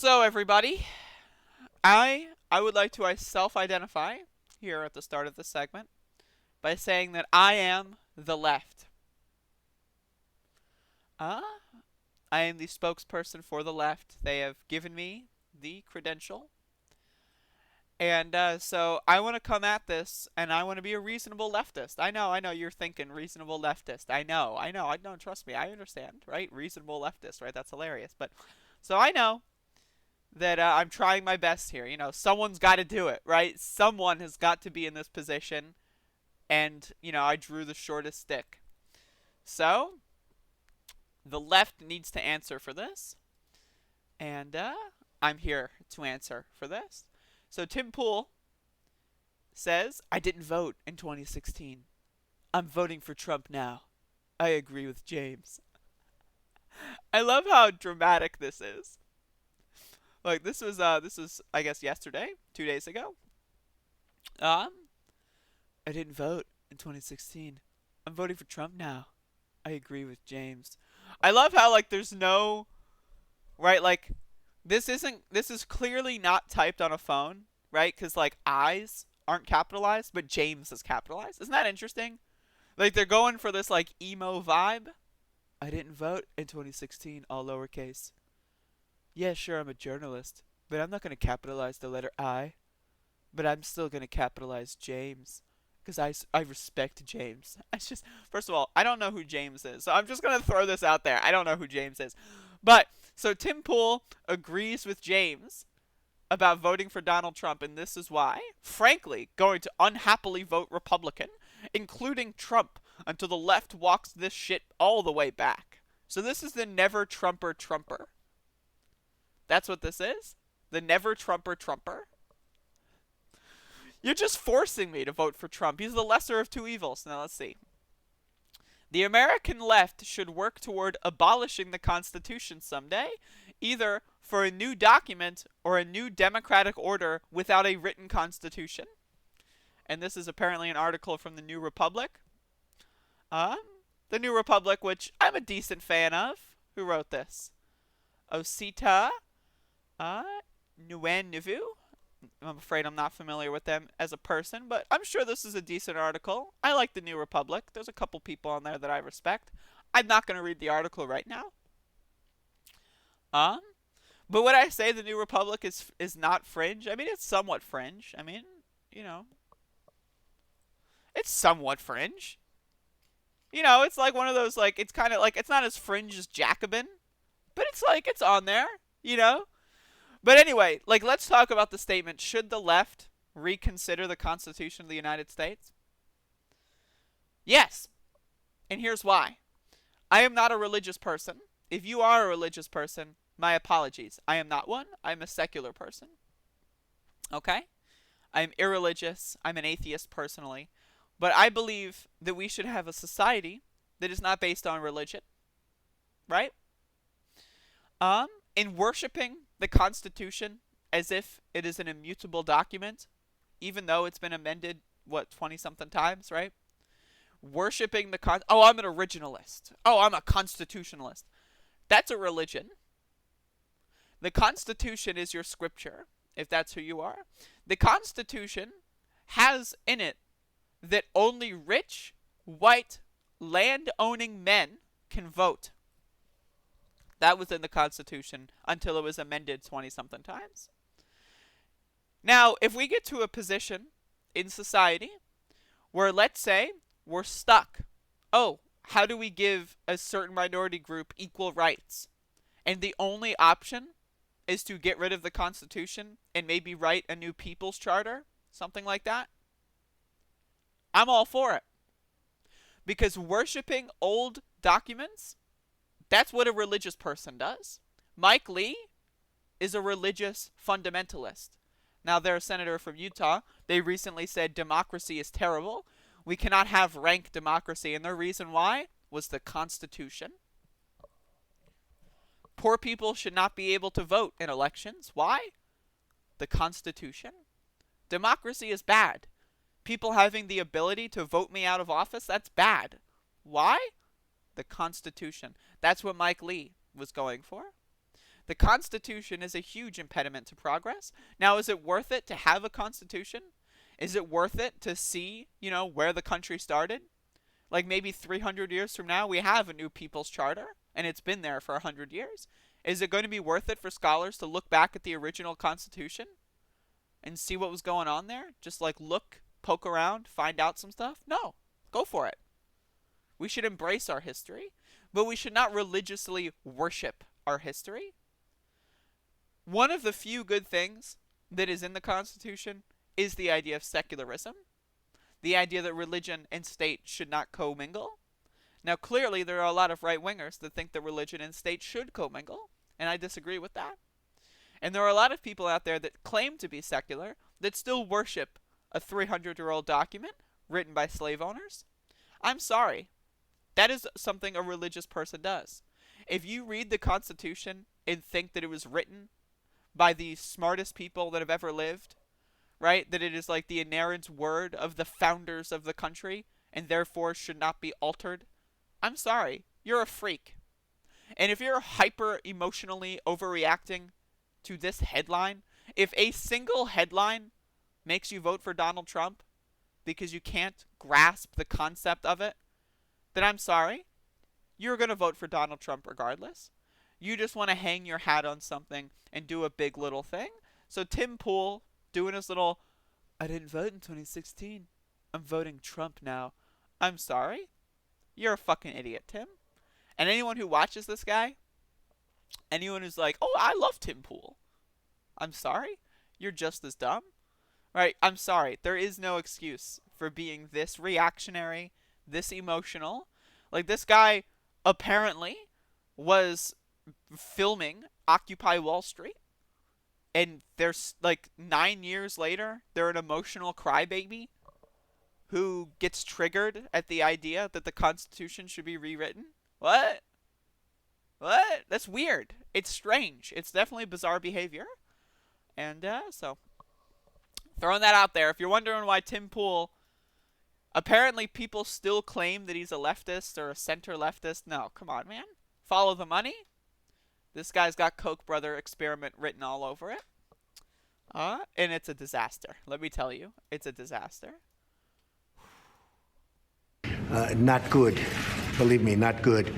So everybody, I would like to self-identify here at the start of this segment by saying that I am the left. Uh, I am the spokesperson for the left. They have given me the credential. And so I want to come at this, and I want to be a reasonable leftist. I know, you're thinking reasonable leftist. I know, trust me, I understand, right? Reasonable leftist, right? That's hilarious. But, so I know that I'm trying my best here. You know, someone's got to do it, right? Someone has got to be in this position, and, I drew the shortest stick. So, the left needs to answer for this, and I'm here to answer for this. So, Tim Pool says, I didn't vote in 2016. I'm voting for Trump now. I agree with James. I love how dramatic this is. Like this was I guess yesterday, 2 days ago. Um I didn't vote in 2016. I'm voting for Trump now. I agree with James. I love how like there's no right like this is clearly not typed on a phone, right? Cuz like eyes aren't capitalized, but James is capitalized. Isn't that interesting? Like they're going for this like emo vibe. I didn't vote in 2016, all lowercase. Yeah, sure, I'm a journalist, but I'm not going to capitalize the letter I. But I'm still going to capitalize James. Because I respect James. I just, first of all, I don't know who James is. So I'm just going to throw this out there. I don't know who James is. But, so Tim Pool agrees with James about voting for Donald Trump, and this is why. Frankly, going to unhappily vote Republican, including Trump, until the left walks this shit all the way back. So this is the never Trumper Trumper. That's what this is? The never Trumper Trumper? You're just forcing me to vote for Trump. He's the lesser of two evils. Now let's see. The American left should work toward abolishing the Constitution someday, either for a new document or a new democratic order without a written Constitution. And this is apparently an article from the New Republic. The New Republic, which I'm a decent fan of. Who wrote this? Osita Nuenuvu. I'm afraid I'm not familiar with them as a person, but I'm sure this is a decent article. I like the New Republic. There's a couple people on there that I respect. I'm not going to read the article right now. But would I say the New Republic is not fringe? I mean, it's somewhat fringe. I mean, it's somewhat fringe. It's like one of those like it's kind of like it's not as fringe as Jacobin, but it's like it's on there. You know. But anyway, like let's talk about the statement, should the left reconsider the Constitution of the United States? Yes. And here's why. I am not a religious person. If you are a religious person, my apologies. I am not one. I'm a secular person. Okay? I'm irreligious. I'm an atheist personally. But I believe that we should have a society that is not based on religion. Right? In worshiping the Constitution as if it is an immutable document, even though it's been amended, 20-something times, right? Worshipping oh, I'm an originalist. Oh, I'm a constitutionalist. That's a religion. The Constitution is your scripture, if that's who you are. The Constitution has in it that only rich, white, land-owning men can vote. That was in the Constitution until it was amended 20-something times. Now, if we get to a position in society where, let's say, we're stuck. Oh, how do we give a certain minority group equal rights? And the only option is to get rid of the Constitution and maybe write a new People's Charter, something like that. I'm all for it. Because worshiping old documents, that's what a religious person does. Mike Lee is a religious fundamentalist. Now, they're a senator from Utah. They recently said democracy is terrible. We cannot have rank democracy. And their reason why was the Constitution. Poor people should not be able to vote in elections. Why? The Constitution. Democracy is bad. People having the ability to vote me out of office, that's bad. Why? The Constitution. That's what Mike Lee was going for. The Constitution is a huge impediment to progress. Now, is it worth it to have a Constitution? Is it worth it to see, where the country started? Like maybe 300 years from now, we have a new People's Charter, and it's been there for 100 years. Is it going to be worth it for scholars to look back at the original Constitution and see what was going on there? Just like look, poke around, find out some stuff? No, go for it. We should embrace our history, but we should not religiously worship our history. One of the few good things that is in the Constitution is the idea of secularism, the idea that religion and state should not commingle. Now, clearly, there are a lot of right-wingers that think that religion and state should commingle, and I disagree with that. And there are a lot of people out there that claim to be secular that still worship a 300-year-old document written by slave owners. I'm sorry. That is something a religious person does. If you read the Constitution and think that it was written by the smartest people that have ever lived, right? That it is like the inerrant word of the founders of the country and therefore should not be altered, I'm sorry. You're a freak. And if you're hyper emotionally overreacting to this headline, if a single headline makes you vote for Donald Trump because you can't grasp the concept of it, then I'm sorry. You're going to vote for Donald Trump regardless. You just want to hang your hat on something and do a big little thing. So Tim Pool doing his little, I didn't vote in 2016. I'm voting Trump now. I'm sorry. You're a fucking idiot, Tim. And anyone who watches this guy, anyone who's like, oh, I love Tim Pool. I'm sorry. You're just as dumb. Right? I'm sorry. There is no excuse for being this reactionary, this emotional. Like, this guy apparently was filming Occupy Wall Street. And there's, like, 9 years later, they're an emotional crybaby who gets triggered at the idea that the Constitution should be rewritten. What? What? That's weird. It's strange. It's definitely bizarre behavior. And, so, throwing that out there. If you're wondering why Tim Pool, apparently people still claim that he's a leftist or a center leftist. No, come on, man. Follow the money. This guy's got Koch brother experiment written all over it. And it's a disaster. Let me tell you, it's a disaster. Not good. Believe me, not good.